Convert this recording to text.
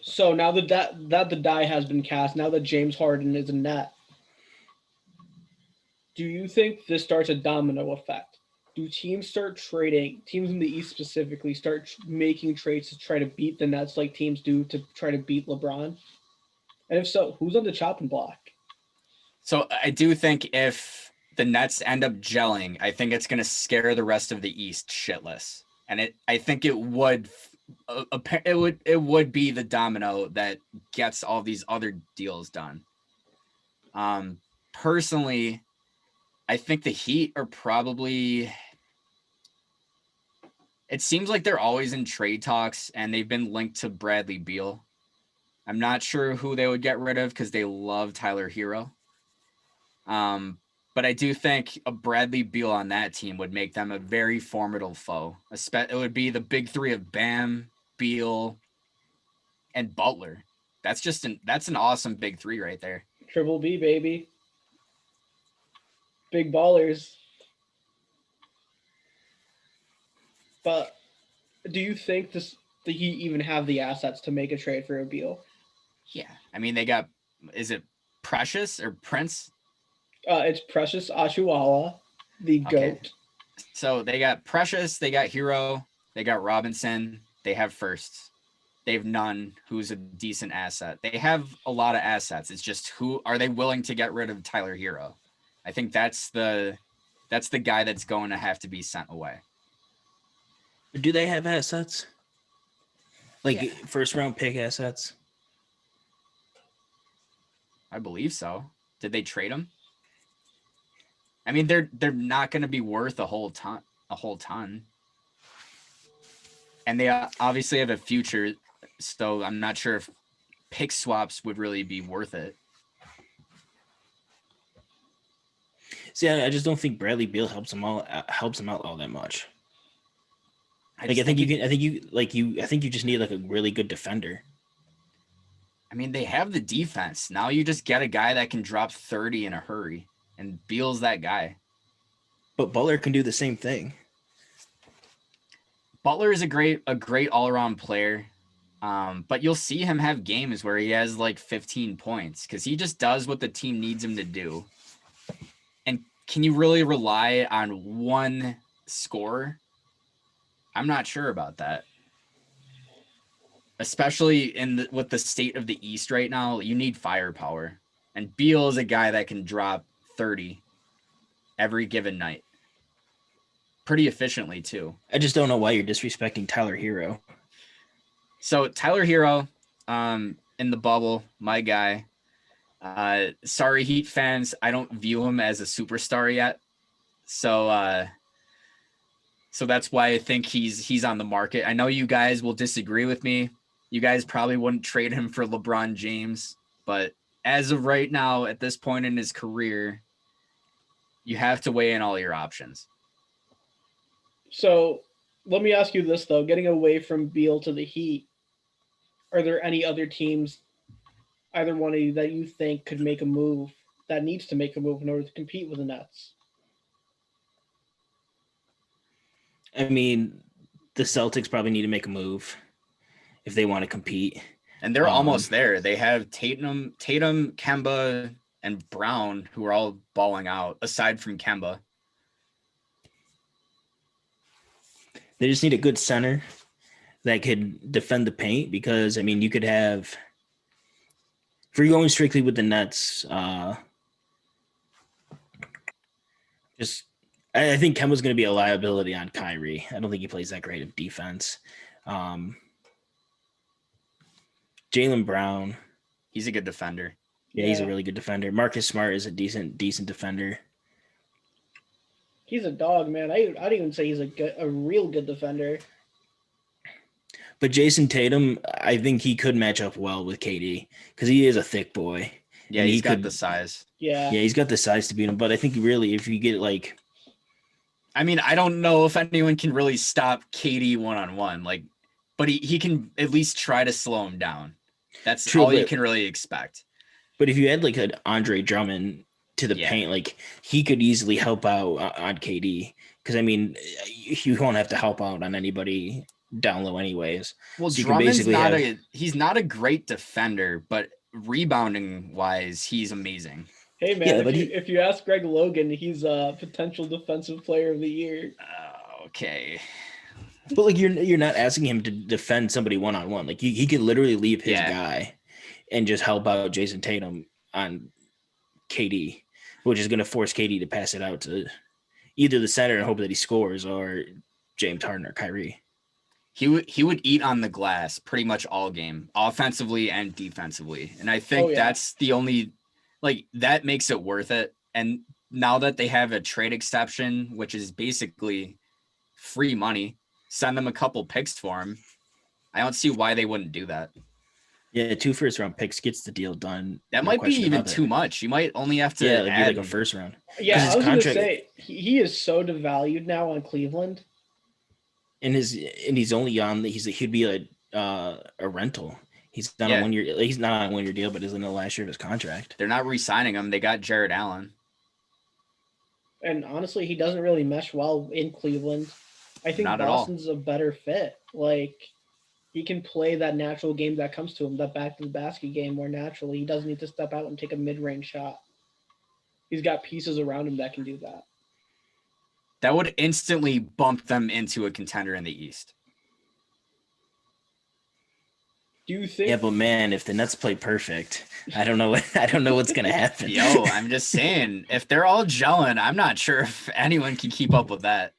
So now that the die has been cast, now that James Harden is in net, do you think this starts a domino effect? Do teams start trading? Teams in the East specifically start making trades to try to beat the Nets like teams do to try to beat LeBron? And if so, who's on the chopping block? So I do think if the Nets end up gelling, I think it's going to scare the rest of the East shitless. And I think it would be the domino that gets all these other deals done. Personally, I think the Heat are probably. It seems like they're always in trade talks, and they've been linked to Bradley Beal. I'm not sure who they would get rid of because they love Tyler Hero. But I do think a Bradley Beal on that team would make them a very formidable foe. It would be the big three of Bam, Beal, and Butler. That's an awesome big three right there. Triple B, baby. Big ballers. But do you think the Heat even have the assets to make a trade for a Beal? Yeah. I mean, they got, is it Precious or Prince? It's Precious Achiuwa, the GOAT. So they got Precious, they got Hero, they got Robinson, they have firsts. They have none who's a decent asset. They have a lot of assets. It's just who are they willing to get rid of Tyler Hero? I think that's the guy that's going to have to be sent away. Do they have assets? Like first round pick assets? I believe so. Did they trade him? I mean, they're not going to be worth a whole ton. And they obviously have a future, so I'm not sure if pick swaps would really be worth it. See, I just don't think Bradley Beal helps him out all that much. I think you just need like a really good defender. I mean, they have the defense. Now you just get a guy that can drop 30 in a hurry, and Beal's that guy. But Butler can do the same thing. Butler is a great all-around player. But you'll see him have games where he has like 15 points because he just does what the team needs him to do. And can you really rely on one scorer? I'm not sure about that. Especially with the state of the East right now, you need firepower. And Beal is a guy that can drop 30 every given night. Pretty efficiently, too. I just don't know why you're disrespecting Tyler Hero. So Tyler Hero, in the bubble, my guy. Sorry, Heat fans, I don't view him as a superstar yet. So that's why I think he's on the market. I know you guys will disagree with me. You guys probably wouldn't trade him for LeBron James, but as of right now, at this point in his career, you have to weigh in all your options. So let me ask you this, though. Getting away from Beal to the Heat, are there any other teams, either one of you, that you think could make a move, that needs to make a move in order to compete with the Nets? I mean, the Celtics probably need to make a move if they want to compete. And they're almost there. They have Tatum, Kemba, and Brown, who are all balling out, aside from Kemba. They just need a good center that could defend the paint because, I mean, you could have – if you're going strictly with the Nets, I think Kemba's going to be a liability on Kyrie. I don't think he plays that great of defense. Jaylen Brown. He's a good defender. Yeah, he's a really good defender. Marcus Smart is a decent defender. He's a dog, man. I'd even say he's a real good defender. But Jason Tatum, I think he could match up well with KD because he is a thick boy. Yeah, he's got the size. Yeah, he's got the size to beat him. But I think really, if you get like, I mean, I don't know if anyone can really stop KD one-on-one, but he can at least try to slow him down. That's true, all you can really expect. But if you add like an Andre Drummond to the paint, like he could easily help out on KD because I mean, you won't have to help out on anybody down low anyways. Well, So you can Drummond's basically not have- he's not a great defender, but rebounding wise, he's amazing. Hey man, Yeah, if but if you ask Greg Logan, he's a potential defensive player of the year. Okay. But like you're not asking him to defend somebody one on one. Like he could literally leave his Yeah. guy and just help out Jason Tatum on KD, which is going to force KD to pass it out to either the center and hope that he scores, or James Harden or Kyrie. He would eat on the glass pretty much all game, offensively and defensively. And I think yeah. that's the only, like, that makes it worth it. And now that they have a trade exception, which is basically free money, send them a couple picks for him. I don't see why they wouldn't do that. Yeah, 2 first-round picks gets the deal done. That no might be question even about it. too much. You might only have to Yeah, it'd be add like a first round. Yeah, his I was contract- gonna say he is so devalued now on Cleveland. And he's only on he'd be a rental. He's not Yeah. on 1 year. He's not on a 1 year deal, but is in the last year of his contract. They're not re-signing him. They got Jared Allen. And honestly, he doesn't really mesh well in Cleveland. I think Not at all. Boston's a better fit. Like, he can play that natural game that comes to him, that back to the basket game more naturally. He doesn't need to step out and take a mid-range shot. He's got pieces around him that can do that. That would instantly bump them into a contender in the East. Do you think? Yeah, but man, if the Nets play perfect, I don't know. I don't know what's gonna happen. Yo, I'm just saying, if they're all gelling, I'm not sure if anyone can keep up with that.